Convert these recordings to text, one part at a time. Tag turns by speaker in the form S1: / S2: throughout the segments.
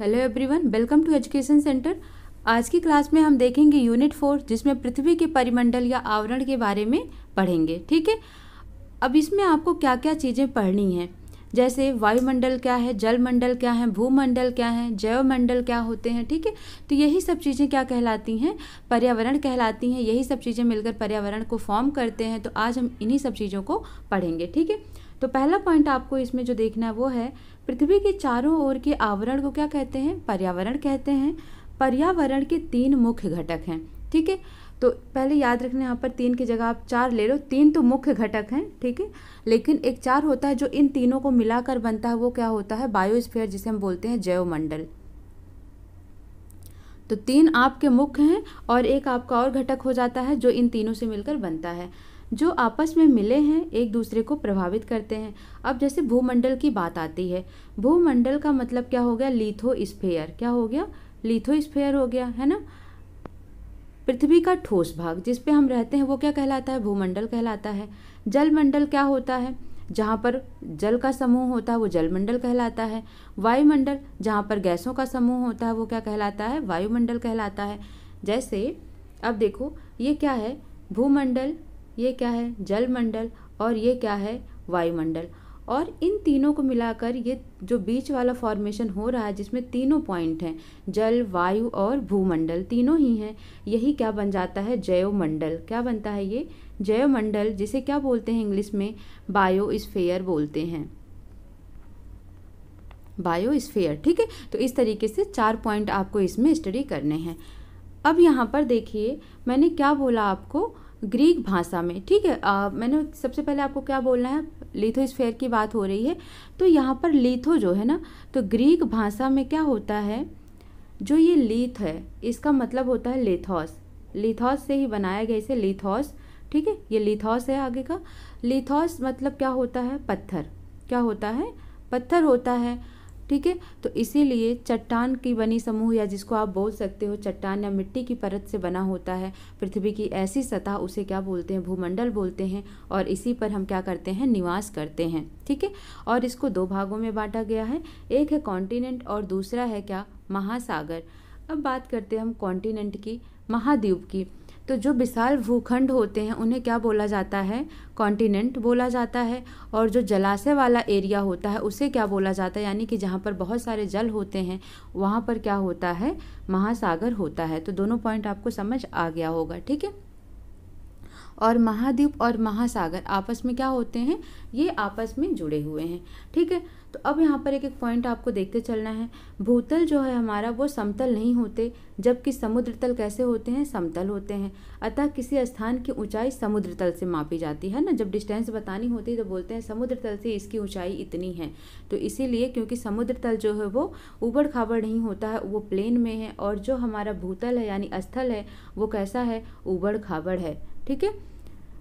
S1: Hello everyone, welcome to education centre. आज की class में हम देखेंगे यूनिट 4, जिसमें पृथ्वी के परिमंडल या आवरण के बारे में पढ़ेंगे। ठीक है। अब इसमें आपको क्या क्या चीज़ें पढ़नी हैं, जैसे वायुमंडल क्या है, जलमंडल क्या है, भूमंडल क्या है, जैवमंडल क्या होते हैं। ठीक है। तो यही सब चीज़ें क्या कहलाती हैं, पर्यावरण कहलाती हैं। यही सब चीज़ें मिलकर पर्यावरण को फॉर्म करते हैं। तो आज हम इन्हीं सब चीज़ों को पढ़ेंगे। ठीक है। तो पहला पॉइंट आपको इसमें जो देखना है वो है, पृथ्वी के चारों ओर के आवरण को क्या कहते हैं, पर्यावरण कहते हैं। पर्यावरण के 3 मुख्य घटक हैं। ठीक है। तो पहले याद रखना, यहाँ पर 3 की जगह आप 4 ले लो। 3 तो मुख्य घटक हैं, ठीक है, लेकिन एक 4 होता है जो इन तीनों को मिलाकर बनता है। वो क्या होता है, बायोस्फीयर, जिसे हम बोलते हैं जैवमंडल। तो 3 आपके मुख्य हैं और एक आपका और घटक हो जाता है जो इन तीनों से मिलकर बनता है, जो आपस में मिले हैं, एक दूसरे को प्रभावित करते हैं। अब जैसे भूमंडल की बात आती है, भूमंडल का मतलब क्या हो गया, लिथोस्फीयर। क्या हो गया, लिथोस्फीयर हो गया, है ना। पृथ्वी का ठोस भाग जिस पे हम रहते हैं वो क्या कहलाता है, भूमंडल कहलाता है। जलमंडल क्या होता है, जहाँ पर जल का समूह होता है वो जलमंडल कहलाता है। वायुमंडल जहाँ पर गैसों का समूह होता है वो क्या कहलाता है, वायुमंडल कहलाता है। जैसे अब देखो, ये क्या है, भूमंडल, ये क्या है, जलमंडल, और ये क्या है, वायुमंडल। और इन तीनों को मिलाकर ये जो बीच वाला फॉर्मेशन हो रहा है, जिसमें तीनों पॉइंट हैं, जल, वायु और भूमंडल, तीनों ही हैं, यही क्या बन जाता है, जैवमंडल। क्या बनता है ये, जैवमंडल, जिसे क्या बोलते हैं इंग्लिश में, बायोस्फीयर बोलते हैं, बायोस्फीयर। ठीक है। तो इस तरीके से 4 पॉइंट आपको इसमें स्टडी करने हैं। अब यहाँ पर देखिए, मैंने क्या बोला आपको, ग्रीक भाषा में। ठीक है। मैंने सबसे पहले आपको क्या बोलना है, लिथोस्फीयर की बात हो रही है। तो यहाँ पर लिथो जो है ना, तो ग्रीक भाषा में क्या होता है, जो ये लीथ है इसका मतलब होता है लिथोस। लिथोस से ही बनाया गया इसे, लिथोस। ठीक है, ये लिथोस है आगे का। लिथोस मतलब क्या होता है, पत्थर। क्या होता है, पत्थर होता है। ठीक है। तो इसीलिए चट्टान की बनी समूह, या जिसको आप बोल सकते हो चट्टान या मिट्टी की परत से बना होता है पृथ्वी की ऐसी सतह, उसे क्या बोलते हैं, भूमंडल बोलते हैं। और इसी पर हम क्या करते हैं, निवास करते हैं। ठीक है। और इसको 2 भागों में बांटा गया है, एक है कॉन्टिनेंट और दूसरा है क्या, महासागर। अब बात करते हैं हम कॉन्टिनेंट की, महाद्वीप की। तो जो विशाल भूखंड होते हैं उन्हें क्या बोला जाता है, कॉन्टिनेंट बोला जाता है। और जो जलाशय वाला एरिया होता है उसे क्या बोला जाता है, यानी कि जहाँ पर बहुत सारे जल होते हैं वहाँ पर क्या होता है, महासागर होता है। तो दोनों पॉइंट आपको समझ आ गया होगा। ठीक है। और महाद्वीप और महासागर आपस में क्या होते हैं, ये आपस में जुड़े हुए हैं। ठीक है। तो अब यहाँ पर एक एक पॉइंट आपको देखते चलना है। भूतल जो है हमारा वो समतल नहीं होते, जबकि समुद्र तल कैसे होते हैं, समतल होते हैं। अतः किसी स्थान की ऊंचाई समुद्र तल से मापी जाती है ना, जब डिस्टेंस बतानी होती है तो बोलते हैं समुद्र तल से इसकी ऊंचाई इतनी है। तो इसीलिए क्योंकि समुद्र तल जो है वो ऊबड़ खाबड़ नहीं होता है, वो प्लेन में है। और जो हमारा भूतल है यानी स्थल है वो कैसा है, ऊबड़ खाबड़ है। ठीक है।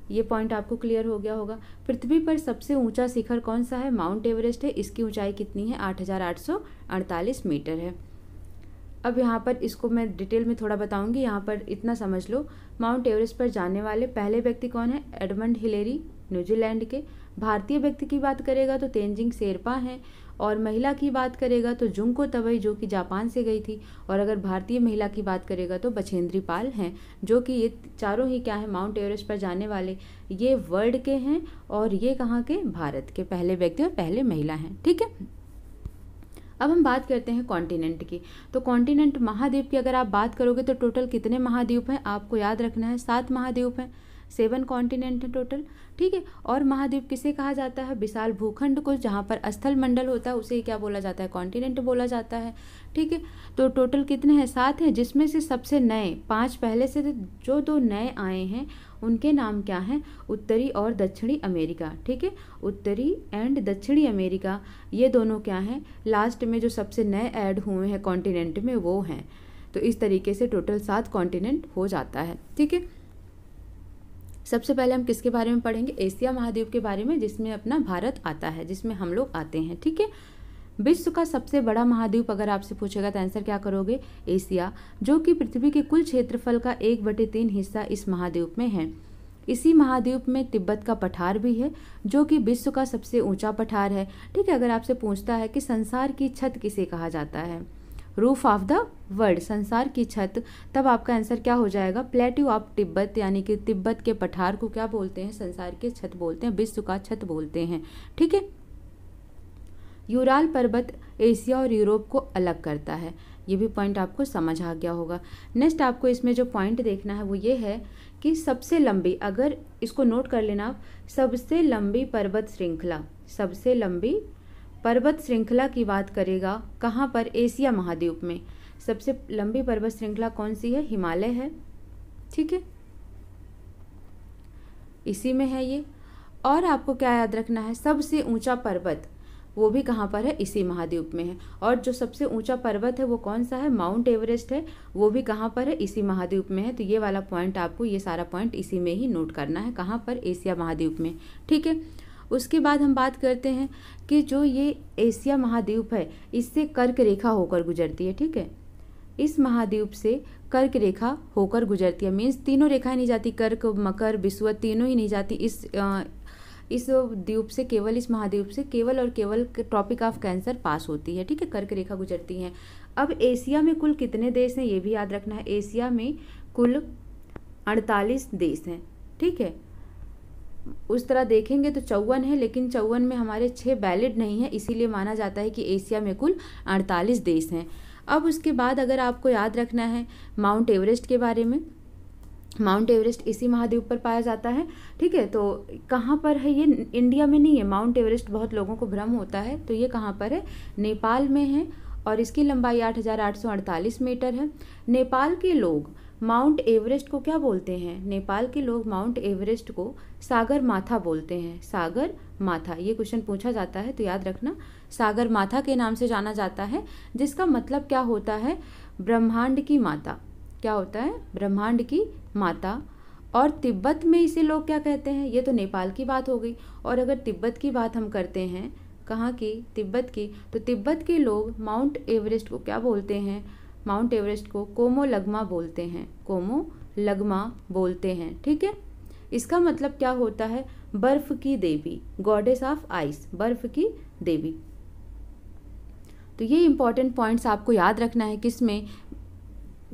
S1: ये पॉइंट आपको क्लियर हो गया होगा। पृथ्वी पर सबसे ऊंचा शिखर कौन सा है, माउंट एवरेस्ट है। इसकी ऊंचाई कितनी है, 8,848 मीटर है। अब यहाँ पर इसको मैं डिटेल में थोड़ा बताऊंगी, यहाँ पर इतना समझ लो। माउंट एवरेस्ट पर जाने वाले पहले व्यक्ति कौन है, एडमंड हिलेरी, न्यूजीलैंड के। भारतीय व्यक्ति की बात करेगा तो तेंजिंग शेरपा हैं। और महिला की बात करेगा तो जुंको तबई, जो कि जापान से गई थी। और अगर भारतीय महिला की बात करेगा तो बछेंद्री पाल हैं, जो कि ये चारों ही क्या है, माउंट एवरेस्ट पर जाने वाले, ये वर्ल्ड के हैं। और ये कहाँ के, भारत के पहले व्यक्ति और पहले महिला हैं। ठीक है। अब हम बात करते हैं कॉन्टिनेंट की। तो कॉन्टिनेंट, महाद्वीप की अगर आप बात करोगे तो टोटल कितने महाद्वीप हैं, आपको याद रखना है 7 महाद्वीप हैं, 7 कॉन्टिनेंट है टोटल। ठीक है। और महाद्वीप किसे कहा जाता है, विशाल भूखंड को, जहाँ पर स्थल मंडल होता है उसे क्या बोला जाता है, कॉन्टिनेंट बोला जाता है। ठीक है। तो टोटल कितने हैं, 7 हैं, जिसमें से सबसे नए 5 पहले से जो 2 नए आए हैं उनके नाम क्या हैं, उत्तरी और दक्षिणी अमेरिका। ठीक है। उत्तरी एंड दक्षिणी अमेरिका, ये दोनों क्या हैं, लास्ट में जो सबसे नए ऐड हुए हैं कॉन्टिनेंट में वो हैं। तो इस तरीके से टोटल 7 कॉन्टिनेंट हो जाता है। ठीक है। सबसे पहले हम किसके बारे में पढ़ेंगे, एशिया महाद्वीप के बारे में, जिसमें अपना भारत आता है, जिसमें हम लोग आते हैं। ठीक है। विश्व का सबसे बड़ा महाद्वीप अगर आपसे पूछेगा तो आंसर क्या करोगे, एशिया, जो कि पृथ्वी के कुल क्षेत्रफल का 1/3 हिस्सा इस महाद्वीप में है। इसी महाद्वीप में तिब्बत का पठार भी है, जो कि विश्व का सबसे ऊंचा पठार है। ठीक है। अगर आपसे पूछता है कि संसार की छत किसे कहा जाता है, रूफ ऑफ द वर्ल्ड, संसार की छत, तब आपका आंसर क्या हो जाएगा, प्लेट्यू ऑफ तिब्बत, यानी कि तिब्बत के पठार को क्या बोलते हैं, संसार की छत बोलते हैं, विश्व का छत बोलते हैं। ठीक है। यूराल पर्वत एशिया और यूरोप को अलग करता है, ये भी पॉइंट आपको समझ आ गया होगा। नेक्स्ट आपको इसमें जो पॉइंट देखना है वो ये है कि सबसे लंबी, अगर इसको नोट कर लेना आप, सबसे लंबी पर्वत श्रृंखला, सबसे लंबी पर्वत श्रृंखला की बात करेगा कहाँ पर, एशिया महाद्वीप में। सबसे लंबी पर्वत श्रृंखला कौन सी है, हिमालय है। ठीक है, इसी में है ये। और आपको क्या याद रखना है, सबसे ऊंचा पर्वत वो भी कहाँ पर है, इसी महाद्वीप में है। और जो सबसे ऊंचा पर्वत है वो कौन सा है, माउंट एवरेस्ट है, वो भी कहाँ पर है, इसी महाद्वीप में है। तो ये वाला पॉइंट आपको, ये सारा पॉइंट इसी में ही नोट करना है, कहाँ पर, एशिया महाद्वीप में। ठीक है। उसके बाद हम बात करते हैं कि जो ये एशिया महाद्वीप है इससे कर्क रेखा होकर गुजरती है। ठीक है, इस महाद्वीप से कर्क रेखा होकर गुजरती है, मीन्स तीनों रेखाएं नहीं जाती, कर्क मकर विषुवत तीनों ही नहीं जाती। इस द्वीप से, केवल इस महाद्वीप से केवल और केवल ट्रॉपिक ऑफ कैंसर पास होती है। ठीक है, कर्क रेखा गुजरती है। अब एशिया में कुल कितने देश हैं ये भी याद रखना है, एशिया में कुल 48 देश हैं। ठीक है, उस तरह देखेंगे तो 54 है, लेकिन 54 में हमारे 6 वैलिड नहीं है, इसीलिए माना जाता है कि एशिया में कुल 48 देश हैं। अब उसके बाद अगर आपको याद रखना है माउंट एवरेस्ट के बारे में, माउंट एवरेस्ट इसी महाद्वीप पर पाया जाता है। ठीक है, तो कहाँ पर है ये, इंडिया में नहीं है माउंट एवरेस्ट, बहुत लोगों को भ्रम होता है। तो ये कहाँ पर है, नेपाल में है, और इसकी लंबाई 8,848 मीटर है। नेपाल के लोग माउंट एवरेस्ट को क्या बोलते हैं, नेपाल के लोग माउंट एवरेस्ट को सागर माथा बोलते हैं, सागर माथा। ये क्वेश्चन पूछा जाता है तो याद रखना, सागर माथा के नाम से जाना जाता है, जिसका मतलब क्या होता है, ब्रह्मांड की माता। क्या होता है, ब्रह्मांड की माता। और तिब्बत में इसे लोग क्या कहते हैं, ये तो नेपाल की बात हो गई। और अगर तिब्बत की बात हम करते हैं, कहाँ की, तिब्बत की, तो तिब्बत के लोग माउंट एवरेस्ट को क्या बोलते हैं, माउंट एवरेस्ट को कोमोलगमा बोलते हैं, कोमोलगमा बोलते हैं। ठीक है, इसका मतलब क्या होता है, बर्फ की देवी, गॉडेस ऑफ आइस, बर्फ की देवी। तो ये इंपॉर्टेंट पॉइंट्स आपको याद रखना है, किसमें,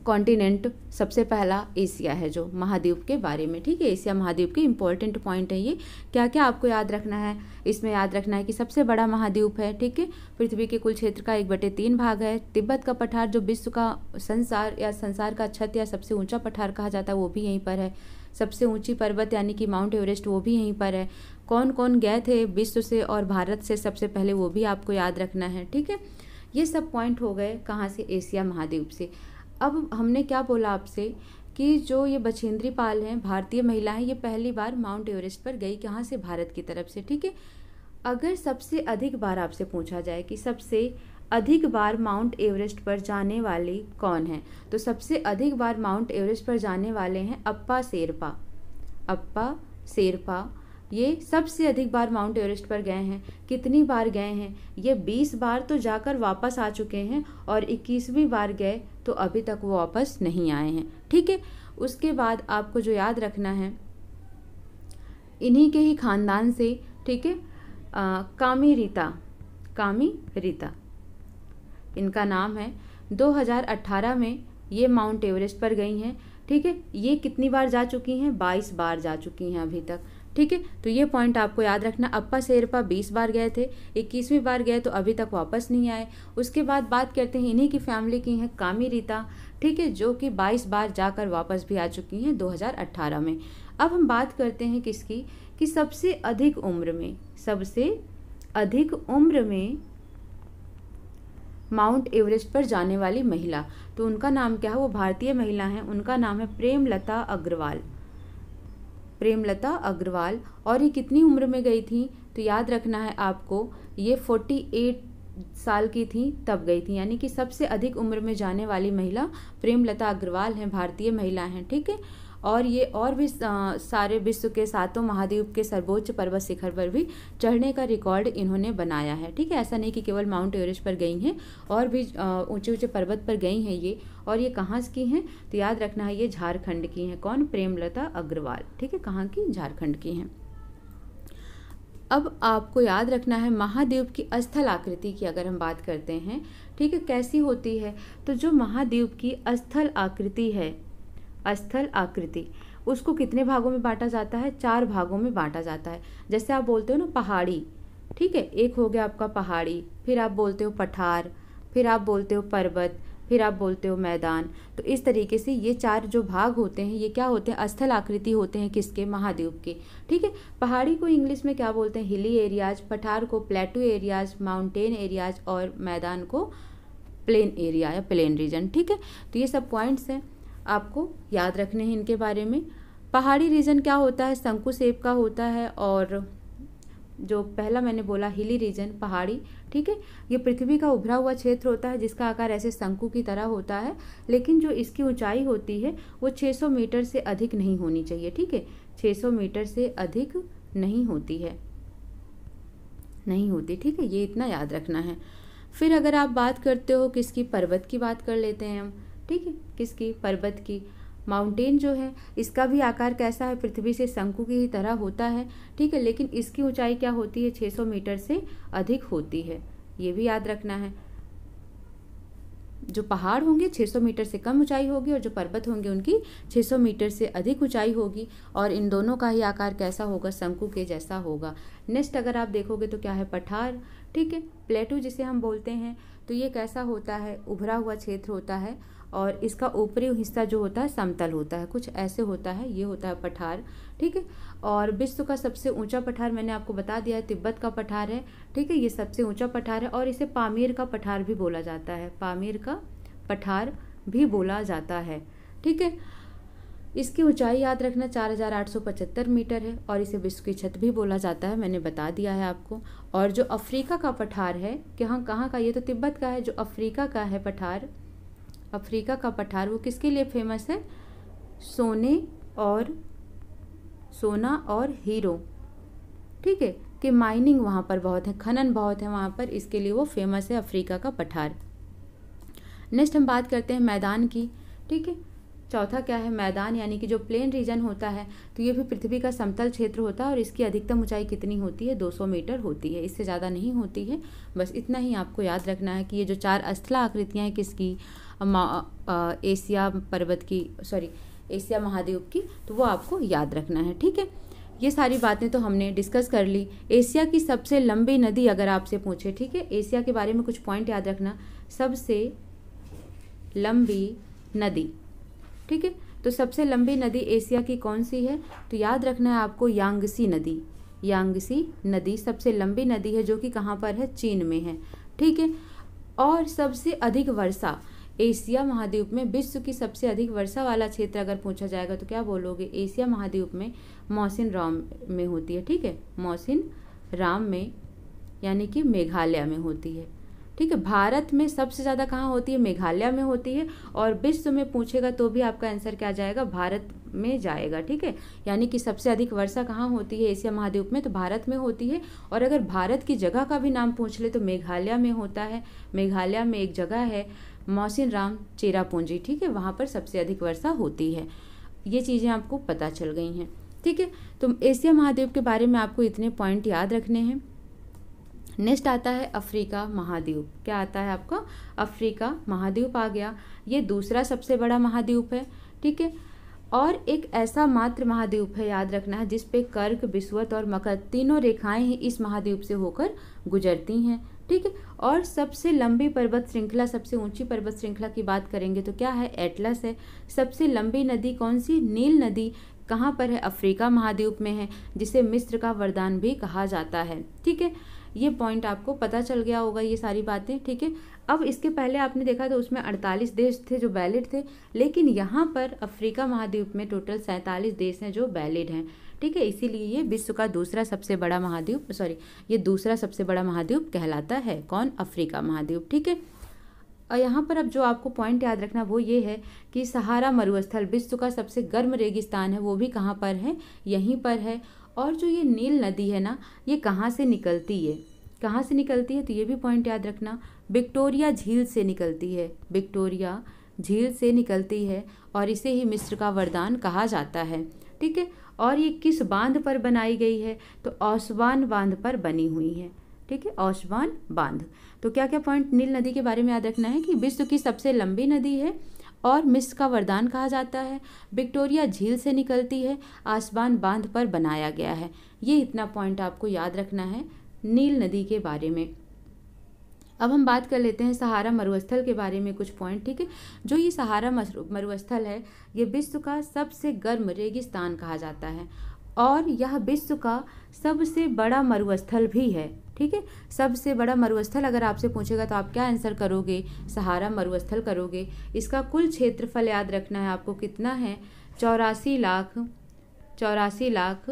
S1: कॉन्टिनेंट सबसे पहला एशिया है जो महाद्वीप के बारे में। ठीक है, एशिया महाद्वीप के इंपॉर्टेंट पॉइंट है ये। क्या क्या आपको याद रखना है, इसमें याद रखना है कि सबसे बड़ा महाद्वीप है। ठीक है, पृथ्वी के कुल क्षेत्र का 1/3 भाग है। तिब्बत का पठार जो विश्व का संसार या संसार का छत या सबसे ऊंचा पठार कहा जाता है वो भी यहीं पर है। सबसे ऊंची पर्वत यानी कि माउंट एवरेस्ट वो भी यहीं पर है। कौन कौन गए थे विश्व से और भारत से सबसे पहले वो भी आपको याद रखना है। ठीक है, ये सब पॉइंट हो गए कहाँ से, एशिया महाद्वीप से। अब हमने क्या बोला आपसे कि जो ये बछेंद्री पाल हैं, भारतीय महिला हैं, ये पहली बार माउंट एवरेस्ट पर गई, कहाँ से, भारत की तरफ से। ठीक है, अगर सबसे अधिक बार आपसे पूछा जाए कि सबसे अधिक बार माउंट एवरेस्ट पर जाने वाली कौन है, तो सबसे अधिक बार माउंट एवरेस्ट पर जाने वाले हैं अप्पा शेरपा। अप्पा शेरपा ये सबसे अधिक बार माउंट एवरेस्ट पर गए हैं। कितनी बार गए हैं, ये 20 बार तो जाकर वापस आ चुके हैं, और 21वीं बार गए तो अभी तक वो वापस नहीं आए हैं। ठीक है, उसके बाद आपको जो याद रखना है, इन्हीं के ही खानदान से, ठीक है, कामी रीता इनका नाम है। 2018 में ये माउंट एवरेस्ट पर गई हैं। ठीक है, ये कितनी बार जा चुकी हैं, 22 बार जा चुकी हैं अभी तक। ठीक है, तो ये पॉइंट आपको याद रखना। अप्पा शेरपा 20 बार गए थे, 21वीं बार गए तो अभी तक वापस नहीं आए। उसके बाद बात करते हैं, इन्हीं की फैमिली की हैं कामी रीता। ठीक है, जो कि 22 बार जाकर वापस भी आ चुकी हैं 2018 में। अब हम बात करते हैं किसकी, कि सबसे अधिक उम्र में माउंट एवरेस्ट पर जाने वाली महिला, तो उनका नाम क्या है, वो भारतीय महिला हैं, उनका नाम है प्रेमलता अग्रवाल। और ये कितनी उम्र में गई थी, तो याद रखना है आपको, ये 48 साल की थी तब गई थी, यानी कि सबसे अधिक उम्र में जाने वाली महिला प्रेमलता अग्रवाल हैं, भारतीय महिला हैं। ठीक है, और ये और भी सारे विश्व के 7 महाद्वीप के सर्वोच्च पर्वत शिखर पर भी चढ़ने का रिकॉर्ड इन्होंने बनाया है। ठीक है, ऐसा नहीं कि केवल माउंट एवरेस्ट पर गई हैं, और भी ऊंचे ऊंचे पर्वत पर गई हैं ये। और ये कहाँ की हैं, तो याद रखना है ये झारखंड की हैं। कौन, प्रेमलता अग्रवाल। ठीक है, कहाँ की, झारखंड की हैं। अब आपको याद रखना है महाद्वीप की स्थल आकृति की अगर हम बात करते हैं, ठीक है, कैसी होती है। तो जो महाद्वीप की स्थल आकृति है, स्थल आकृति, उसको कितने भागों में बांटा जाता है? 4 भागों में बांटा जाता है। जैसे आप बोलते हो ना पहाड़ी, ठीक है, एक हो गया आपका पहाड़ी, फिर आप बोलते हो पठार, फिर आप बोलते हो पर्वत, फिर आप बोलते हो मैदान। तो इस तरीके से ये 4 जो भाग होते हैं ये क्या होते हैं? स्थल आकृति होते हैं किसके? महाद्वीप के, ठीक है। पहाड़ी को इंग्लिश में क्या बोलते हैं? हिली एरियाज, पठार को प्लेटू एरियाज, माउंटेन एरियाज, और मैदान को प्लेन एरिया या प्लेन रीजन, ठीक है। तो ये सब पॉइंट्स हैं, आपको याद रखने हैं इनके बारे में। पहाड़ी रीजन क्या होता है? शंकु शेप का होता है, और जो पहला मैंने बोला हिली रीजन, पहाड़ी, ठीक है, ये पृथ्वी का उभरा हुआ क्षेत्र होता है जिसका आकार ऐसे शंकु की तरह होता है, लेकिन जो इसकी ऊंचाई होती है वो 600 मीटर से अधिक नहीं होनी चाहिए, ठीक है। 600 मीटर से अधिक नहीं होती है, नहीं होती, ठीक है, ये इतना याद रखना है। फिर अगर आप बात करते हो किसकी? पर्वत की बात कर लेते हैं हम, ठीक है, किसकी? पर्वत की। माउंटेन जो है इसका भी आकार कैसा है? पृथ्वी से शंकु की ही तरह होता है, ठीक है, लेकिन इसकी ऊंचाई क्या होती है? 600 मीटर से अधिक होती है, ये भी याद रखना है। जो पहाड़ होंगे 600 मीटर से कम ऊंचाई होगी, और जो पर्वत होंगे उनकी 600 मीटर से अधिक ऊंचाई होगी, और इन दोनों का ही आकार कैसा होगा? शंकु के जैसा होगा। नेक्स्ट अगर आप देखोगे तो क्या है? पठार, ठीक है, प्लेटू जिसे हम बोलते हैं, तो ये कैसा होता है? उभरा हुआ क्षेत्र होता है, और इसका ऊपरी हिस्सा जो होता है समतल होता है, कुछ ऐसे होता है, ये होता है पठार, ठीक है। और विश्व का सबसे ऊंचा पठार मैंने आपको बता दिया है, तिब्बत का पठार है, ठीक है, ये सबसे ऊंचा पठार है, और इसे पामीर का पठार भी बोला जाता है, पामीर का पठार भी बोला जाता है, ठीक है। इसकी ऊंचाई याद रखना 4875 मीटर है, और इसे विश्व की छत भी बोला जाता है, मैंने बता दिया है आपको। और जो अफ्रीका का पठार है, कहाँ का? ये तो तिब्बत का है। जो अफ्रीका का है पठार, अफ्रीका का पठार, वो किसके लिए फेमस है? सोना और हीरो, ठीक है, कि माइनिंग वहाँ पर बहुत है, खनन बहुत है वहाँ पर, इसके लिए वो फेमस है अफ्रीका का पठार। नेक्स्ट हम बात करते हैं मैदान की, ठीक है। चौथा क्या है? मैदान, यानी कि जो प्लेन रीजन होता है, तो ये भी पृथ्वी का समतल क्षेत्र होता है, और इसकी अधिकतम ऊंचाई कितनी होती है? 200 मीटर होती है, इससे ज़्यादा नहीं होती है। बस इतना ही आपको याद रखना है कि ये जो 4 स्थल आकृतियाँ हैं किसकी? एशिया पर्वत की, सॉरी, एशिया महाद्वीप की, तो वो आपको याद रखना है, ठीक है। ये सारी बातें तो हमने डिस्कस कर ली। एशिया की सबसे लंबी नदी अगर आपसे पूछे, ठीक है, एशिया के बारे में कुछ पॉइंट याद रखना। सबसे लंबी नदी, ठीक है, तो सबसे लंबी नदी एशिया की कौन सी है? तो याद रखना है आपको यांगसी नदी, यांगसी नदी सबसे लंबी नदी है, जो कि कहाँ पर है? चीन में है, ठीक है। और सबसे अधिक वर्षा एशिया महाद्वीप में, विश्व की सबसे अधिक वर्षा वाला क्षेत्र अगर पूछा जाएगा तो क्या बोलोगे? एशिया महाद्वीप में मौसिन राम में होती है, ठीक है, मौसिन राम में, यानी कि मेघालय में होती है, ठीक है। भारत में सबसे ज़्यादा कहाँ होती है? मेघालय में होती है। और विश्व में पूछेगा तो भी आपका आंसर क्या जाएगा? भारत में जाएगा, ठीक है। यानी कि सबसे अधिक वर्षा कहाँ होती है एशिया महाद्वीप में? तो भारत में होती है। और अगर भारत की जगह का भी नाम पूछ ले तो मेघालय में होता है। मेघालय में एक जगह है मौसिन राम चेरापूंजी, ठीक है, वहाँ पर सबसे अधिक वर्षा होती है। ये चीज़ें आपको पता चल गई हैं, ठीक है। तो एशिया महाद्वीप के बारे में आपको इतने पॉइंट याद रखने हैं। नेक्स्ट आता है अफ्रीका महाद्वीप। क्या आता है आपका? अफ्रीका महाद्वीप आ गया। ये दूसरा सबसे बड़ा महाद्वीप है, ठीक है, और एक ऐसा मात्र महाद्वीप है, याद रखना है, जिस पे कर्क, विषुवत और मकर तीनों रेखाएं ही इस महाद्वीप से होकर गुजरती हैं, ठीक है। और सबसे लंबी पर्वत श्रृंखला, सबसे ऊंची पर्वत श्रृंखला की बात करेंगे तो क्या है? एटलस है। सबसे लंबी नदी कौन सी? नील नदी। कहाँ पर है? अफ्रीका महाद्वीप में है, जिसे मिस्र का वरदान भी कहा जाता है, ठीक है। ये पॉइंट आपको पता चल गया होगा, ये सारी बातें, ठीक है। अब इसके पहले आपने देखा तो उसमें 48 देश थे जो वैलिड थे, लेकिन यहाँ पर अफ्रीका महाद्वीप में टोटल 47 देश हैं जो वैलिड हैं, ठीक है। इसीलिए ये विश्व का दूसरा सबसे बड़ा महाद्वीप, ये दूसरा सबसे बड़ा महाद्वीप कहलाता है। कौन? अफ्रीका महाद्वीप, ठीक है। और यहाँ पर अब जो आपको पॉइंट याद रखना वो ये है कि सहारा मरुस्थल विश्व का सबसे गर्म रेगिस्तान है, वो भी कहाँ पर है? यहीं पर है। और जो ये नील नदी है ना, ये कहाँ से निकलती है? कहाँ से निकलती है? तो ये भी पॉइंट याद रखना, विक्टोरिया झील से निकलती है, विक्टोरिया झील से निकलती है, और इसे ही मिस्र का वरदान कहा जाता है, ठीक है। और ये किस बांध पर बनाई गई है, तो ओसवान बांध पर बनी हुई है। ठीक है, ओसवान बांध। तो क्या क्या पॉइंट नील नदी के बारे में याद रखना है कि विश्व की सबसे लंबी नदी है और मिस्र का वरदान कहा जाता है, विक्टोरिया झील से निकलती है, आसवान बांध पर बनाया गया है। ये इतना पॉइंट आपको याद रखना है नील नदी के बारे में। अब हम बात कर लेते हैं सहारा मरुस्थल के बारे में कुछ पॉइंट। ठीक है, जो ये सहारा मरुस्थल है, ये विश्व का सबसे गर्म रेगिस्तान कहा जाता है और यह विश्व का सबसे बड़ा मरुस्थल भी है। ठीक है, सबसे बड़ा मरुस्थल अगर आपसे पूछेगा तो आप क्या आंसर करोगे, सहारा मरुस्थल करोगे। इसका कुल क्षेत्रफल याद रखना है आपको कितना है, 84 लाख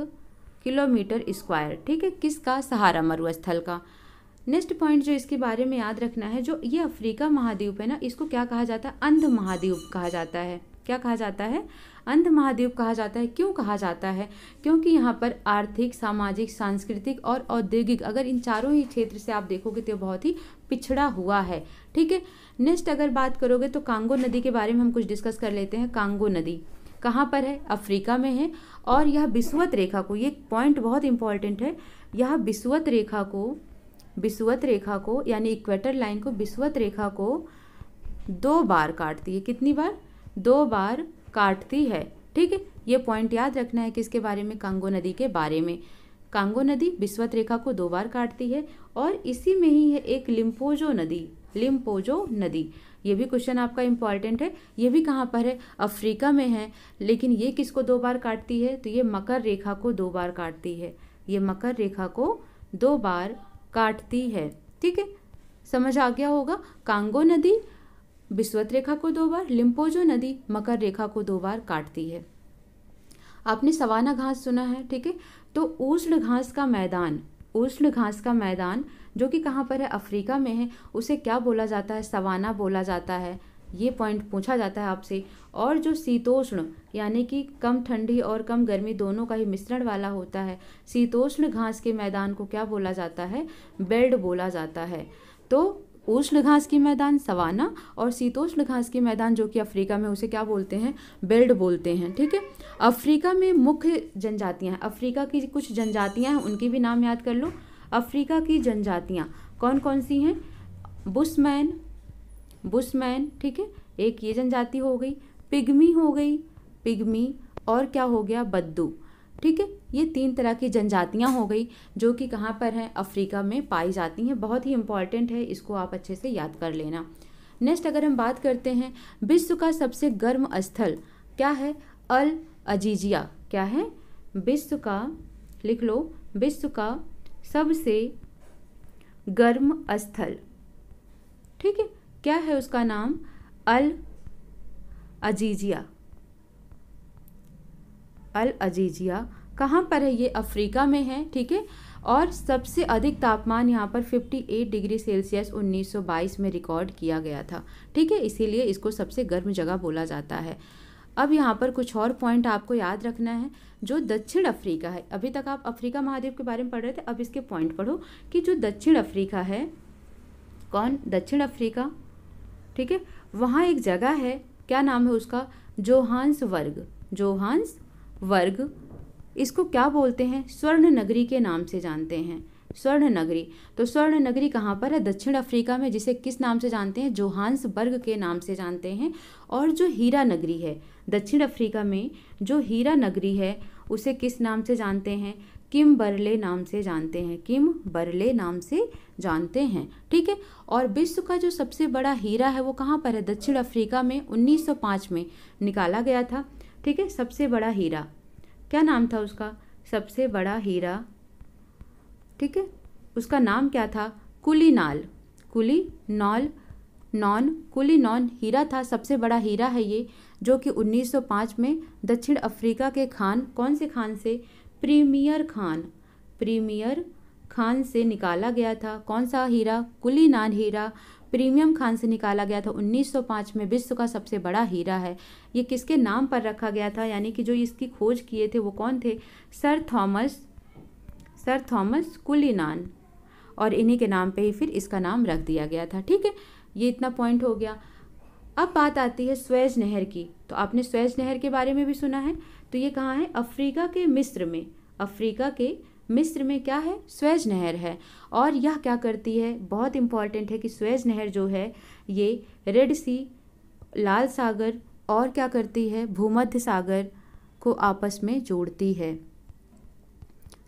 S1: किलोमीटर स्क्वायर। ठीक है, किसका, सहारा मरुस्थल का। नेक्स्ट पॉइंट जो इसके बारे में याद रखना है, जो ये अफ्रीका महाद्वीप है ना, इसको क्या कहा जाता है, अंध महाद्वीप कहा जाता है। क्या कहा जाता है, अंध महाद्वीप कहा जाता है। क्यों कहा जाता है, क्योंकि यहाँ पर आर्थिक, सामाजिक, सांस्कृतिक और औद्योगिक, अगर इन चारों ही क्षेत्र से आप देखोगे तो बहुत ही पिछड़ा हुआ है। ठीक है, नेक्स्ट अगर बात करोगे तो कांगो नदी के बारे में हम कुछ डिस्कस कर लेते हैं। कांगो नदी कहाँ पर है, अफ्रीका में है और यह विषुवत रेखा को, ये पॉइंट बहुत इंपॉर्टेंट है, यह विषुवत रेखा को यानी इक्वेटर लाइन को, विषुवत रेखा को 2 बार काटती है। कितनी बार, 2 बार काटती है। ठीक है, ये पॉइंट याद रखना है किसके बारे में, कांगो नदी के बारे में। कांगो नदी विषुवत रेखा को 2 बार काटती है और इसी में ही है एक लिम्पोजो नदी। ये भी क्वेश्चन आपका इंपॉर्टेंट है। ये भी कहाँ पर है, अफ्रीका में है, लेकिन ये किसको 2 बार काटती है, तो ये मकर रेखा को 2 बार काटती है। ये मकर रेखा को 2 बार काटती है। ठीक है, समझ आ गया होगा। कांगो नदी विषुवत रेखा को 2 बार, लिम्पोजो नदी मकर रेखा को 2 बार काटती है। आपने सवाना घास सुना है। ठीक है, तो उष्ण घास का मैदान जो कि कहाँ पर है, अफ्रीका में है, उसे क्या बोला जाता है, सवाना बोला जाता है। ये पॉइंट पूछा जाता है आपसे। और जो शीतोष्ण यानी कि कम ठंडी और कम गर्मी दोनों का ही मिश्रण वाला होता है, शीतोष्ण घास के मैदान को क्या बोला जाता है, बेल्ट बोला जाता है। तो उष्ण घास की मैदान सवाना और शीतोष्ण घास की मैदान जो कि अफ्रीका में, उसे क्या बोलते हैं, बेल्ट बोलते हैं। ठीक है, अफ्रीका में मुख्य जनजातियां, अफ्रीका की कुछ जनजातियां हैं, उनकी भी नाम याद कर लो। अफ्रीका की जनजातियां कौन कौन सी हैं, बुशमैन। ठीक है, एक ये जनजाति हो गई, पिग्मी और क्या हो गया, बद्दू। ठीक है, ये 3 तरह की जनजातियां हो गई जो कि कहाँ पर हैं, अफ्रीका में पाई जाती हैं। बहुत ही इंपॉर्टेंट है, इसको आप अच्छे से याद कर लेना। नेक्स्ट अगर हम बात करते हैं, विश्व का सबसे गर्म स्थल क्या है, अल अजीजिया। क्या है, विश्व का, लिख लो, विश्व का सबसे गर्म स्थल। ठीक है, क्या है उसका नाम, अल अजीजिया। कहाँ पर है, ये अफ्रीका में है। ठीक है, और सबसे अधिक तापमान यहाँ पर 58 डिग्री सेल्सियस 1922 में रिकॉर्ड किया गया था। ठीक है, इसीलिए इसको सबसे गर्म जगह बोला जाता है। अब यहाँ पर कुछ और पॉइंट आपको याद रखना है। जो दक्षिण अफ्रीका है, अभी तक आप अफ्रीका महाद्वीप के बारे में पढ़ रहे थे, अब इसके पॉइंट पढ़ो कि जो दक्षिण अफ्रीका है, कौन, दक्षिण अफ्रीका। ठीक है, वहाँ एक जगह है, क्या नाम है उसका, जोहान्सबर्ग। इसको क्या बोलते हैं, स्वर्ण नगरी के नाम से जानते हैं, स्वर्ण नगरी। तो स्वर्ण नगरी कहाँ पर है, दक्षिण अफ्रीका में, जिसे किस नाम से जानते हैं, जोहान्सबर्ग के नाम से जानते हैं। और जो हीरा नगरी है, दक्षिण अफ्रीका में जो हीरा नगरी है, उसे किस नाम से जानते हैं, किम्बरले नाम से जानते हैं, किम्बरले नाम से जानते हैं। ठीक है, और विश्व का जो सबसे बड़ा हीरा है वो कहाँ पर है, दक्षिण अफ्रीका में 1905 में निकाला गया था। ठीक है, सबसे बड़ा हीरा, क्या नाम था उसका, सबसे बड़ा हीरा। ठीक है, उसका नाम क्या था, कुलीनॉन हीरा था, सबसे बड़ा हीरा है ये, जो कि 1905 में दक्षिण अफ्रीका के खान, कौन से खान से, प्रीमियर खान से निकाला गया था। कौन सा हीरा, कुलीनॉन हीरा प्रीमियम खान से निकाला गया था 1905 में। विश्व का सबसे बड़ा हीरा है। ये किसके नाम पर रखा गया था, यानी कि जो इसकी खोज किए थे वो कौन थे, सर थॉमस कुलीनॉन, और इन्हीं के नाम पे ही फिर इसका नाम रख दिया गया था। ठीक है, ये इतना पॉइंट हो गया। अब बात आती है स्वेज नहर की। तो आपने स्वेज नहर के बारे में भी सुना है। तो ये कहाँ है? अफ्रीका के मिस्र में। अफ्रीका के मिस्र में क्या है? स्वेज नहर है। और यह क्या करती है? बहुत इंपॉर्टेंट है कि स्वेज नहर जो है ये रेड सी, लाल सागर और क्या करती है? भूमध्य सागर को आपस में जोड़ती है।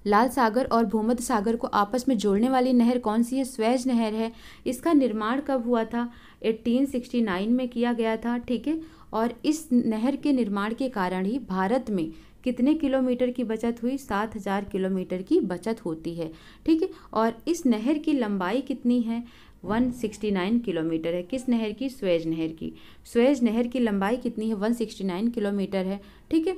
S1: लाल सागर और भूमध्य सागर को आपस में जोड़ने वाली नहर कौन सी है? स्वेज नहर है। इसका निर्माण कब हुआ था? 1869 में किया गया था, ठीक है। और इस नहर के निर्माण के कारण ही भारत में कितने किलोमीटर की बचत हुई? 7000 किलोमीटर की बचत होती है, ठीक है। और इस नहर की लंबाई कितनी है? 169 किलोमीटर है। किस नहर की? स्वेज नहर की। स्वेज नहर की लंबाई कितनी है? 169 किलोमीटर है, ठीक है।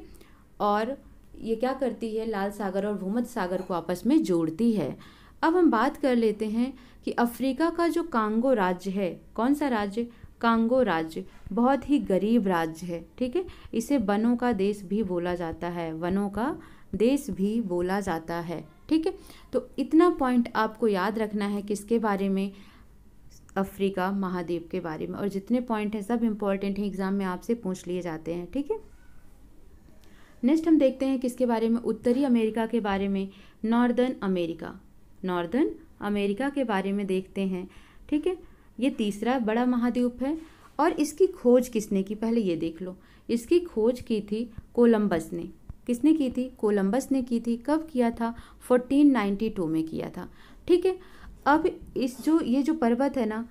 S1: और ये क्या करती है? लाल सागर और भूमध्य सागर को आपस में जोड़ती है। अब हम बात कर लेते हैं कि अफ्रीका का जो कांगो राज्य है, कौन सा राज्य? कांगो राज्य बहुत ही गरीब राज्य है, ठीक है। इसे वनों का देश भी बोला जाता है, वनों का देश भी बोला जाता है, ठीक है। तो इतना पॉइंट आपको याद रखना है किसके बारे में? अफ्रीका महाद्वीप के बारे में। और जितने पॉइंट हैं सब इम्पॉर्टेंट हैं, एग्जाम में आपसे पूछ लिए जाते हैं, ठीक है। नेक्स्ट हम देखते हैं किसके बारे में? उत्तरी अमेरिका के बारे में, नॉर्दर्न अमेरिका। नॉर्दर्न अमेरिका के बारे में देखते हैं, ठीक है। ये तीसरा बड़ा महाद्वीप है। और इसकी खोज किसने की? पहले ये देख लो। इसकी खोज की थी कोलंबस ने। किसने की थी? कोलंबस ने की थी। कब किया था? 1492 में किया था, ठीक है। अब ये जो पर्वत है ना,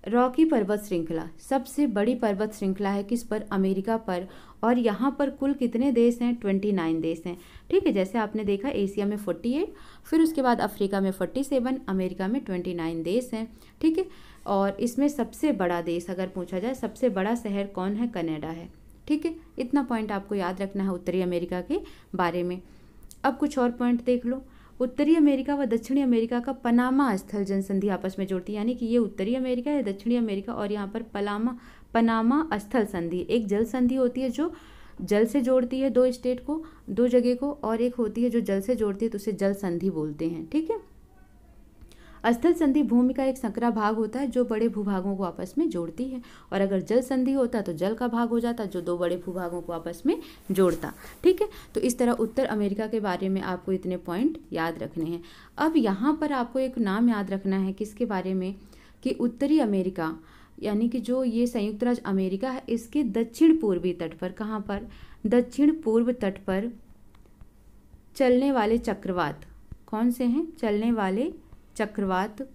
S1: रॉकी पर्वत श्रृंखला सबसे बड़ी पर्वत श्रृंखला है किस पर? अमेरिका पर। और यहाँ पर कुल कितने देश हैं? 29 देश हैं, ठीक है। जैसे आपने देखा एशिया में 48, फिर उसके बाद अफ्रीका में 47, अमेरिका में 29 देश हैं, ठीक है। और इसमें सबसे बड़ा देश अगर पूछा जाए, सबसे बड़ा शहर कौन है? कनाडा है, ठीक है। इतना पॉइंट आपको याद रखना है उत्तरी अमेरिका के बारे में। अब कुछ और पॉइंट देख लो। उत्तरी अमेरिका व दक्षिणी अमेरिका का पनामा स्थल जनसंधि आपस में जोड़ती है, यानी कि ये उत्तरी अमेरिका है, दक्षिणी अमेरिका, और यहाँ पर पनामा स्थल संधि, एक जल संधि होती है जो जल से जोड़ती है दो स्टेट को, दो जगह को, और एक होती है जो जल से जोड़ती है तो उसे जल संधि बोलते हैं, ठीक है। स्थल संधि भूमि का एक संकरा भाग होता है जो बड़े भूभागों को आपस में जोड़ती है। और अगर जल संधि होता तो जल का भाग हो जाता जो दो बड़े भूभागों को आपस में जोड़ता, ठीक है। तो इस तरह उत्तर अमेरिका के बारे में आपको इतने पॉइंट याद रखने हैं। अब यहाँ पर आपको एक नाम याद रखना है किसके बारे में? कि उत्तरी अमेरिका यानी कि जो ये संयुक्त राज्य अमेरिका है, इसके दक्षिण पूर्वी तट पर, कहाँ पर? दक्षिण पूर्व तट पर चलने वाले चक्रवात कौन से हैं? चलने वाले चक्रवात,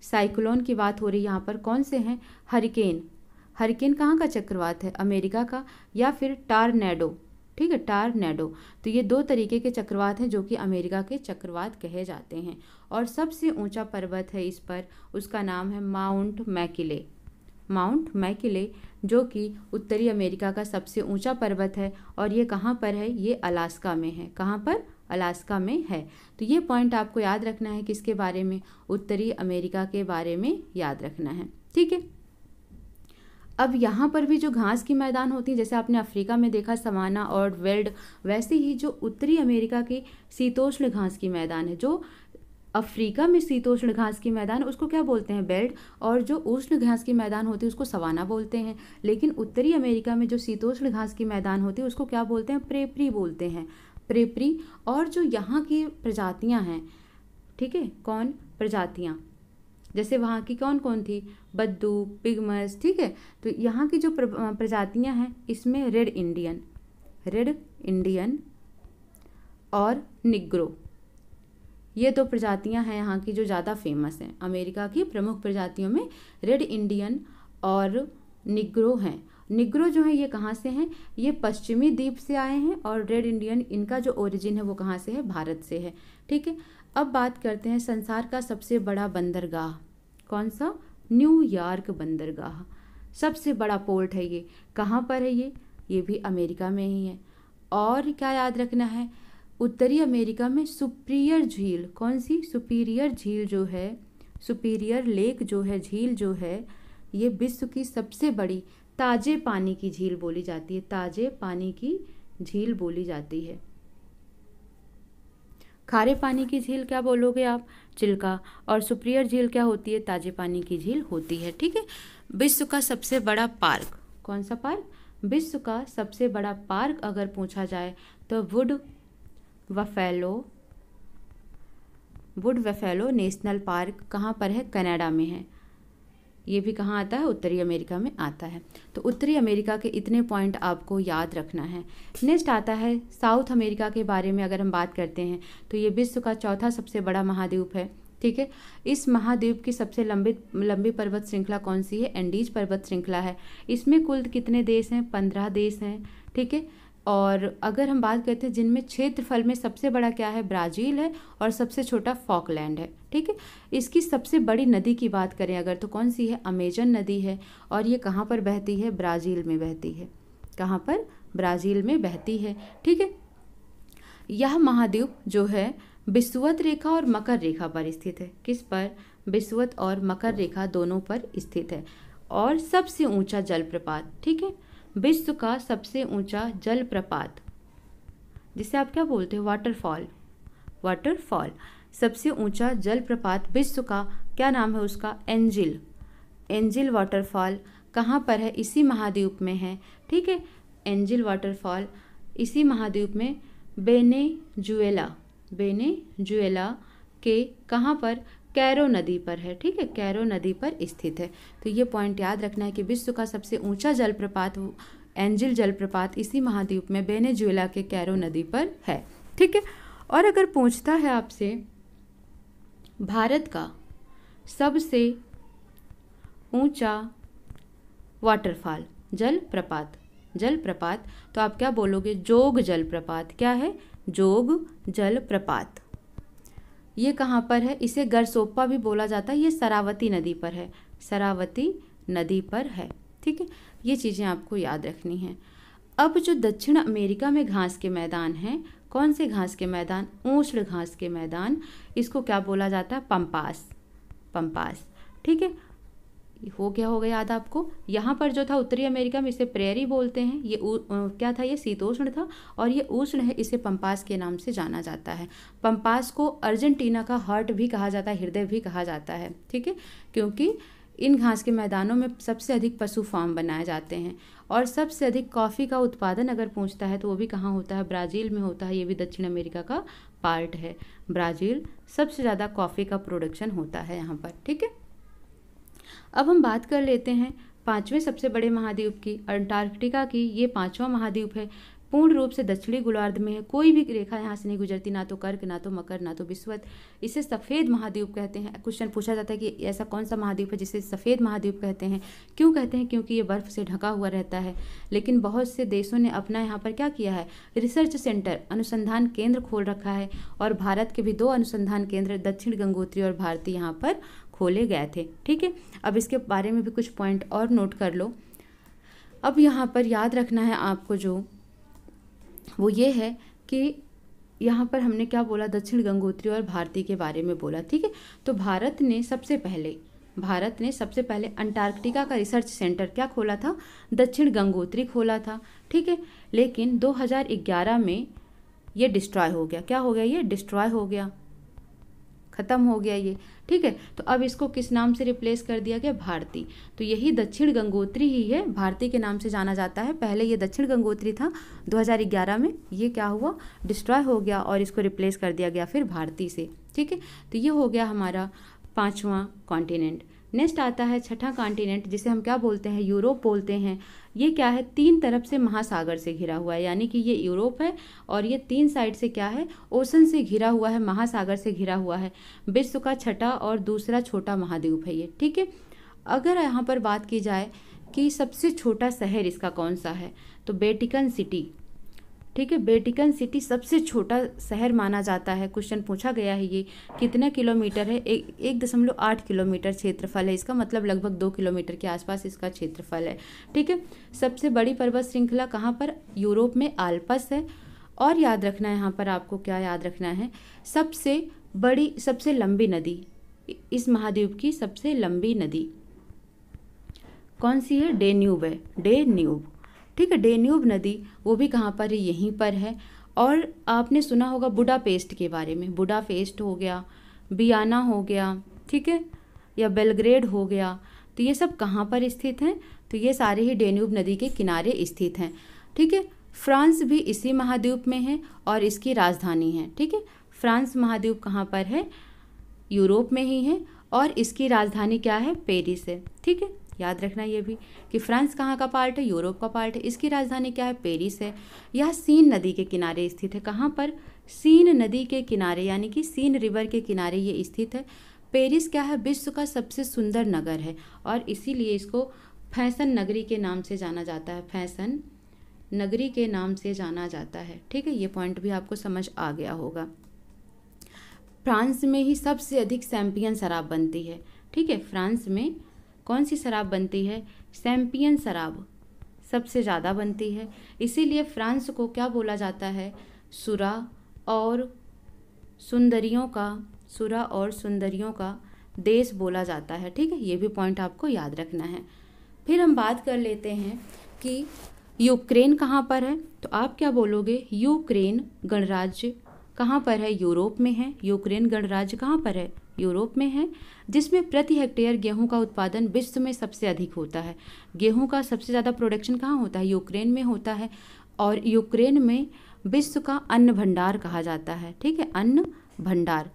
S1: साइक्लोन की बात हो रही है यहाँ पर, कौन से हैं? हरिकेन। हरिकेन कहाँ का चक्रवात है? अमेरिका का। या फिर टारनेडो, ठीक है, टारनेडो। तो ये दो तरीके के चक्रवात हैं जो कि अमेरिका के चक्रवात कहे जाते हैं। और सबसे ऊंचा पर्वत है इस पर, उसका नाम है माउंट मैकिले। माउंट मैकिले जो कि उत्तरी अमेरिका का सबसे ऊंचा पर्वत है। और ये कहाँ पर है? ये अलास्का में है। कहाँ पर? अलास्का में है। तो ये पॉइंट आपको याद रखना है किसके बारे में? उत्तरी अमेरिका के बारे में याद रखना है, ठीक है। अब यहाँ पर भी जो घास की मैदान होती है, जैसे आपने अफ्रीका में देखा सवाना और वेल्ड, वैसे ही जो उत्तरी अमेरिका की शीतोष्ण घास की मैदान है, जो अफ्रीका में शीतोष्ण घास की मैदान उसको क्या बोलते हैं? बेल्ट। और जो उष्ण घास की मैदान होती है उसको सवाना बोलते हैं। लेकिन उत्तरी अमेरिका में जो शीतोष्ण घास की मैदान होती है उसको क्या बोलते हैं? प्रेपरी बोलते हैं, प्रेपरी। और जो यहाँ की प्रजातियाँ हैं, ठीक है, कौन प्रजातियाँ? जैसे वहाँ की कौन कौन थी? बद्दू, पिगमस, ठीक है। तो यहाँ की जो प्रजातियाँ हैं इसमें रेड इंडियन और निग्रो, ये दो प्रजातियां हैं यहाँ की जो ज़्यादा फेमस हैं। अमेरिका की प्रमुख प्रजातियों में रेड इंडियन और निग्रो हैं। निग्रो जो है ये कहाँ से हैं? ये पश्चिमी द्वीप से आए हैं। और रेड इंडियन, इनका जो ओरिजिन है वो कहाँ से है? भारत से है, ठीक है। अब बात करते हैं संसार का सबसे बड़ा बंदरगाह, कौन सा? न्यूयॉर्क बंदरगाह सबसे बड़ा पोर्ट है। ये कहाँ पर है? ये भी अमेरिका में ही है। और क्या याद रखना है? उत्तरी अमेरिका में सुपीरियर झील, कौन सी? सुपीरियर झील जो है, सुपीरियर लेक जो है, झील जो है, ये विश्व की सबसे बड़ी ताजे पानी की झील बोली जाती है। ताजे पानी की झील बोली जाती है। खारे पानी की झील क्या बोलोगे आप? चिल्का। और सुपीरियर झील क्या होती है? ताजे पानी की झील होती है, ठीक है। विश्व का सबसे बड़ा पार्क, कौन सा पार्क? विश्व का सबसे बड़ा पार्क अगर पूछा जाए तो वुड बफेलो नेशनल पार्क कहाँ पर है? कनाडा में है। ये भी कहाँ आता है? उत्तरी अमेरिका में आता है। तो उत्तरी अमेरिका के इतने पॉइंट आपको याद रखना है। नेक्स्ट आता है साउथ अमेरिका के बारे में अगर हम बात करते हैं तो ये विश्व का चौथा सबसे बड़ा महाद्वीप है। ठीक है, इस महाद्वीप की सबसे लंबी पर्वत श्रृंखला कौन सी है? एंडीज पर्वत श्रृंखला है। इसमें कुल कितने देश हैं? 15 देश हैं। ठीक है, और अगर हम बात करते हैं जिनमें क्षेत्रफल में सबसे बड़ा क्या है? ब्राज़ील है और सबसे छोटा फॉकलैंड है। ठीक है, इसकी सबसे बड़ी नदी की बात करें अगर तो कौन सी है? अमेजन नदी है। और ये कहाँ पर बहती है? ब्राज़ील में बहती है। कहाँ पर? ब्राज़ील में बहती है। ठीक है, यह महाद्वीप जो है विषुवत रेखा और मकर रेखा पर स्थित है। किस पर? विषुवत और मकर रेखा दोनों पर स्थित है। और सबसे ऊंचा जलप्रपात, ठीक है, विश्व का सबसे ऊंचा जलप्रपात जिसे आप क्या बोलते हो? वाटरफॉल। सबसे ऊंचा जलप्रपात विश्व का क्या नाम है उसका? एंजिल वाटरफॉल कहाँ पर है? इसी महाद्वीप में है। ठीक है, एंजिल वाटरफॉल इसी महाद्वीप में वेनेजुएला के कहाँ पर? कैरो नदी पर है। ठीक है, कैरो नदी पर स्थित है। तो ये पॉइंट याद रखना है कि विश्व का सबसे ऊंचा जलप्रपात एंजिल जलप्रपात इसी महाद्वीप में वेनेजुएला के कैरो नदी पर है। ठीक है, और अगर पूछता है आपसे भारत का सबसे ऊंचा वाटरफॉल जलप्रपात तो आप क्या बोलोगे? जोग जलप्रपात। क्या है? जोग जलप्रपात। ये कहाँ पर है? इसे गरसोप्पा भी बोला जाता है। ये शरावती नदी पर है। ठीक है, ये चीज़ें आपको याद रखनी हैं। अब जो दक्षिण अमेरिका में घास के मैदान हैं, कौन से घास के मैदान? उष्ण घास के मैदान। इसको क्या बोला जाता है? पंपास। ठीक है, हो गया याद आपको। यहाँ पर जो था उत्तरी अमेरिका में इसे प्रेयरी बोलते हैं। ये क्या था? ये शीतोष्ण था और ये उष्ण है, इसे पंपास के नाम से जाना जाता है। पंपास को अर्जेंटीना का हार्ट भी कहा जाता है, हृदय भी कहा जाता है। ठीक है, क्योंकि इन घास के मैदानों में सबसे अधिक पशु फार्म बनाए जाते हैं और सबसे अधिक कॉफ़ी का उत्पादन अगर पूछता है तो वो भी कहाँ होता है? ब्राज़ील में होता है। ये भी दक्षिण अमेरिका का पार्ट है। ब्राज़ील सबसे ज़्यादा कॉफ़ी का प्रोडक्शन होता है यहाँ पर। ठीक है, अब हम बात कर लेते हैं 5वें सबसे बड़े महाद्वीप की, अंटार्कटिका की। ये 5वां महाद्वीप है। पूर्ण रूप से दक्षिणी गोलार्ध में है। कोई भी रेखा यहाँ से नहीं गुजरती, ना तो कर्क, ना तो मकर, ना तो विषुवत। इसे सफ़ेद महाद्वीप कहते हैं। क्वेश्चन पूछा जाता है कि ऐसा कौन सा महाद्वीप है जिसे सफ़ेद महाद्वीप कहते हैं? क्यों कहते हैं? क्योंकि ये बर्फ़ से ढका हुआ रहता है। लेकिन बहुत से देशों ने अपना यहाँ पर क्या किया है? रिसर्च सेंटर, अनुसंधान केंद्र खोल रखा है। और भारत के भी 2 अनुसंधान केंद्र, दक्षिण गंगोत्री और भारती, यहाँ पर खोले गए थे। ठीक है, अब इसके बारे में भी कुछ पॉइंट और नोट कर लो। अब यहाँ पर याद रखना है आपको जो वो ये है कि यहाँ पर हमने क्या बोला? दक्षिण गंगोत्री और भारती के बारे में बोला। ठीक है, तो भारत ने सबसे पहले अंटार्कटिका का रिसर्च सेंटर क्या खोला था? दक्षिण गंगोत्री खोला था। ठीक है, लेकिन 2011 में ये डिस्ट्रॉय हो गया। क्या हो गया? ये डिस्ट्रॉय हो गया, ख़त्म हो गया ये। ठीक है, तो अब इसको किस नाम से रिप्लेस कर दिया गया? भारती। तो यही दक्षिण गंगोत्री ही है, भारती के नाम से जाना जाता है। पहले ये दक्षिण गंगोत्री था, 2011 में ये क्या हुआ? डिस्ट्रॉय हो गया और इसको रिप्लेस कर दिया गया फिर भारती से। ठीक है, तो ये हो गया हमारा 5वां कॉन्टिनेंट। नेक्स्ट आता है 6ठा कॉन्टिनेंट जिसे हम क्या बोलते हैं? यूरोप बोलते हैं। ये क्या है? 3 तरफ से महासागर से घिरा हुआ है, यानी कि ये यूरोप है और ये 3 साइड से क्या है? ओशन से घिरा हुआ है, महासागर से घिरा हुआ है। विश्व का 6ठा और दूसरा छोटा महाद्वीप है ये। ठीक है, अगर यहाँ पर बात की जाए कि सबसे छोटा शहर इसका कौन सा है, तो वेटिकन सिटी। ठीक है, वेटिकन सिटी सबसे छोटा शहर माना जाता है। क्वेश्चन पूछा गया है ये कितने किलोमीटर है? 1.8 किलोमीटर क्षेत्रफल है इसका, मतलब लगभग 2 किलोमीटर के आसपास इसका क्षेत्रफल है। ठीक है, सबसे बड़ी पर्वत श्रृंखला कहाँ पर? यूरोप में आल्प्स है। और याद रखना है यहाँ पर आपको क्या याद रखना है? सबसे लंबी नदी, इस महाद्वीप की सबसे लंबी नदी कौन सी है? डेन्यूब है, डेन्यूब। ठीक है, डेन्यूब नदी वो भी कहाँ पर है? यहीं पर है। और आपने सुना होगा बुडापेस्ट के बारे में। बुडापेस्ट हो गया, वियना हो गया, ठीक है, या बेलग्रेड हो गया। तो ये सब कहाँ पर स्थित हैं? तो ये सारे ही डेन्यूब नदी के किनारे स्थित हैं। ठीक है, फ्रांस भी इसी महाद्वीप में है और इसकी राजधानी है। ठीक है, फ्रांस महाद्वीप कहाँ पर है? यूरोप में ही है और इसकी राजधानी क्या है? पेरिस है। ठीक है, याद रखना ये भी कि फ्रांस कहाँ का पार्ट है? यूरोप का पार्ट है। इसकी राजधानी क्या है? पेरिस है। यह सीन नदी के किनारे स्थित है। कहाँ पर? सीन नदी के किनारे, यानी कि सीन रिवर के किनारे ये स्थित है। पेरिस क्या है? विश्व का सबसे सुंदर नगर है और इसीलिए इसको फैशन नगरी के नाम से जाना जाता है। फैशन नगरी के नाम से जाना जाता है। ठीक है, ये पॉइंट भी आपको समझ आ गया होगा। फ्रांस में ही सबसे अधिक शैंपियन शराब बनती है। ठीक है, फ्रांस में कौन सी शराब बनती है? शैंपियन शराब सबसे ज़्यादा बनती है। इसीलिए फ्रांस को क्या बोला जाता है? सुरा और सुंदरियों का देश बोला जाता है। ठीक है, ये भी पॉइंट आपको याद रखना है। फिर हम बात कर लेते हैं कि यूक्रेन कहाँ पर है। तो आप क्या बोलोगे? यूक्रेन गणराज्य कहाँ पर है? यूरोप में है। यूक्रेन गणराज्य कहाँ पर है? यूरोप में है, जिसमें प्रति हेक्टेयर गेहूं का उत्पादन विश्व में सबसे अधिक होता है। गेहूं का सबसे ज़्यादा प्रोडक्शन कहाँ होता है? यूक्रेन में होता है और यूक्रेन में विश्व का अन्न भंडार कहा जाता है। ठीक है, अन्न भंडार।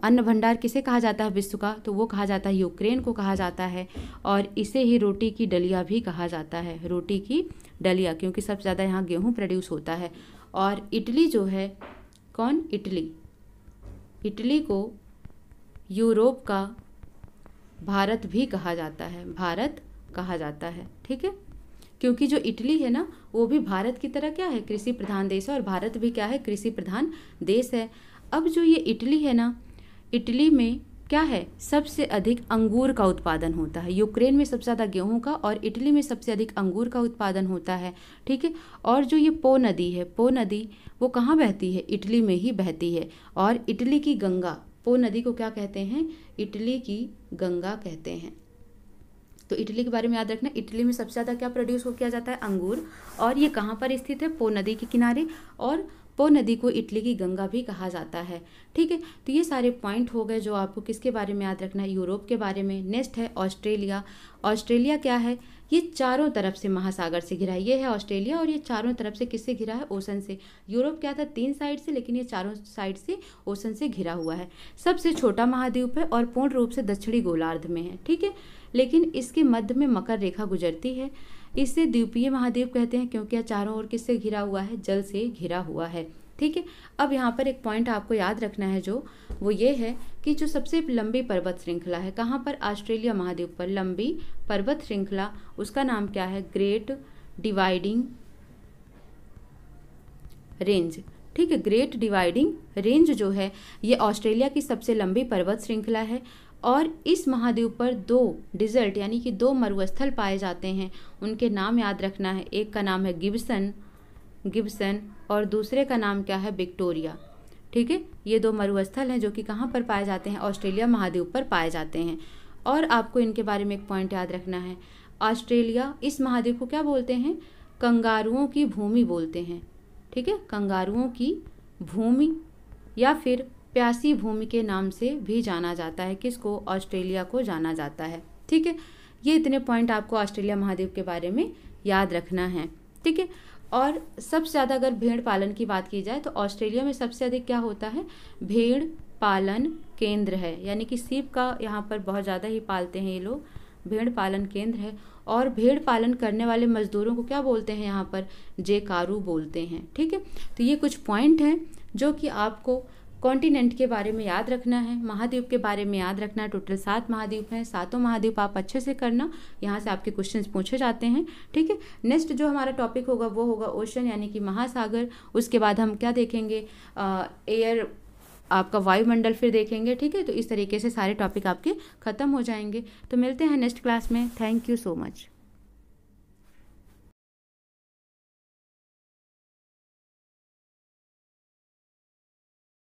S1: अन्न भंडार किसे कहा जाता है विश्व का? तो वो कहा जाता है यूक्रेन को कहा जाता है और इसे ही रोटी की डलिया भी कहा जाता है। रोटी की डलिया, क्योंकि सबसे ज़्यादा यहाँ गेहूँ प्रोड्यूस होता है। और इटली जो है, कौन? इटली। इटली को यूरोप का भारत भी कहा जाता है। भारत कहा जाता है। ठीक है, क्योंकि जो इटली है ना, वो भी भारत की तरह क्या है? कृषि प्रधान देश है और भारत भी क्या है? कृषि प्रधान देश है। अब जो ये इटली है ना, इटली में क्या है? सबसे अधिक अंगूर का उत्पादन होता है। यूक्रेन में सबसे ज़्यादा गेहूं का और इटली में सबसे अधिक अंगूर का उत्पादन होता है। ठीक है, और जो ये पो नदी है, पो नदी वो कहाँ बहती है? इटली में ही बहती है। और इटली की गंगा, पो नदी को क्या कहते हैं? इटली की गंगा कहते हैं। तो इटली के बारे में याद रखना। इटली में सबसे ज़्यादा क्या प्रोड्यूस किया जाता है? अंगूर। और ये कहाँ पर स्थित है? पो नदी के किनारे। और पो नदी को इटली की गंगा भी कहा जाता है। ठीक है, तो ये सारे पॉइंट हो गए जो आपको किसके बारे में याद रखना है? यूरोप के बारे में। नेक्स्ट है ऑस्ट्रेलिया। ऑस्ट्रेलिया क्या है? ये चारों तरफ से महासागर से घिरा है। ये है ऑस्ट्रेलिया और ये चारों तरफ से किससे घिरा है? ओशन से। यूरोप क्या था? 3 साइड से, लेकिन ये चारों साइड से ओशन से घिरा हुआ है। सबसे छोटा महाद्वीप है और पूर्ण रूप से दक्षिणी गोलार्ध में है। ठीक है, लेकिन इसके मध्य में मकर रेखा गुजरती है। इसे द्वीपीय महाद्वीप कहते हैं क्योंकि यह चारों ओर किससे घिरा हुआ है? जल से घिरा हुआ है। ठीक है, अब यहाँ पर एक पॉइंट आपको याद रखना है जो वो ये है कि जो सबसे लंबी पर्वत श्रृंखला है, कहाँ पर? ऑस्ट्रेलिया महाद्वीप पर लंबी पर्वत श्रृंखला, उसका नाम क्या है? Great dividing range. ठीक है, ग्रेट डिवाइडिंग रेंज जो है ये ऑस्ट्रेलिया की सबसे लंबी पर्वत श्रृंखला है और इस महाद्वीप पर 2 डिजर्ट यानी कि 2 मरुस्थल पाए जाते हैं। उनके नाम याद रखना है। एक का नाम है गिब्सन और दूसरे का नाम क्या है? विक्टोरिया। ठीक है, ये 2 मरुस्थल हैं जो कि कहाँ पर पाए जाते हैं? ऑस्ट्रेलिया महाद्वीप पर पाए जाते हैं। और आपको इनके बारे में एक पॉइंट याद रखना है। ऑस्ट्रेलिया इस महाद्वीप को क्या बोलते हैं? कंगारुओं की भूमि बोलते हैं। ठीक है, कंगारुओं की भूमि या फिर प्यासी भूमि के नाम से भी जाना जाता है। किसको? ऑस्ट्रेलिया को जाना जाता है। ठीक है, ये इतने पॉइंट आपको ऑस्ट्रेलिया महाद्वीप के बारे में याद रखना है। ठीक है, और सबसे ज़्यादा अगर भेड़ पालन की बात की जाए तो ऑस्ट्रेलिया में सबसे अधिक क्या होता है? भेड़ पालन केंद्र है, यानी कि सीप का यहाँ पर बहुत ज़्यादा ही पालते हैं ये लोग। भेड़ पालन केंद्र है और भेड़ पालन करने वाले मजदूरों को क्या बोलते हैं यहाँ पर? जेकारू बोलते हैं। ठीक है, तो ये कुछ पॉइंट हैं जो कि आपको कॉन्टिनेंट के बारे में याद रखना है, महाद्वीप के बारे में याद रखना है। टोटल 7 महाद्वीप हैं। 7 महाद्वीप आप अच्छे से करना, यहाँ से आपके क्वेश्चंस पूछे जाते हैं। ठीक है, नेक्स्ट जो हमारा टॉपिक होगा वो होगा ओशन यानी कि महासागर। उसके बाद हम क्या देखेंगे? एयर, आपका वायुमंडल फिर देखेंगे। ठीक है, तो इस तरीके से सारे टॉपिक आपके ख़त्म हो जाएंगे। तो मिलते हैं नेक्स्ट क्लास में। Thank you so much.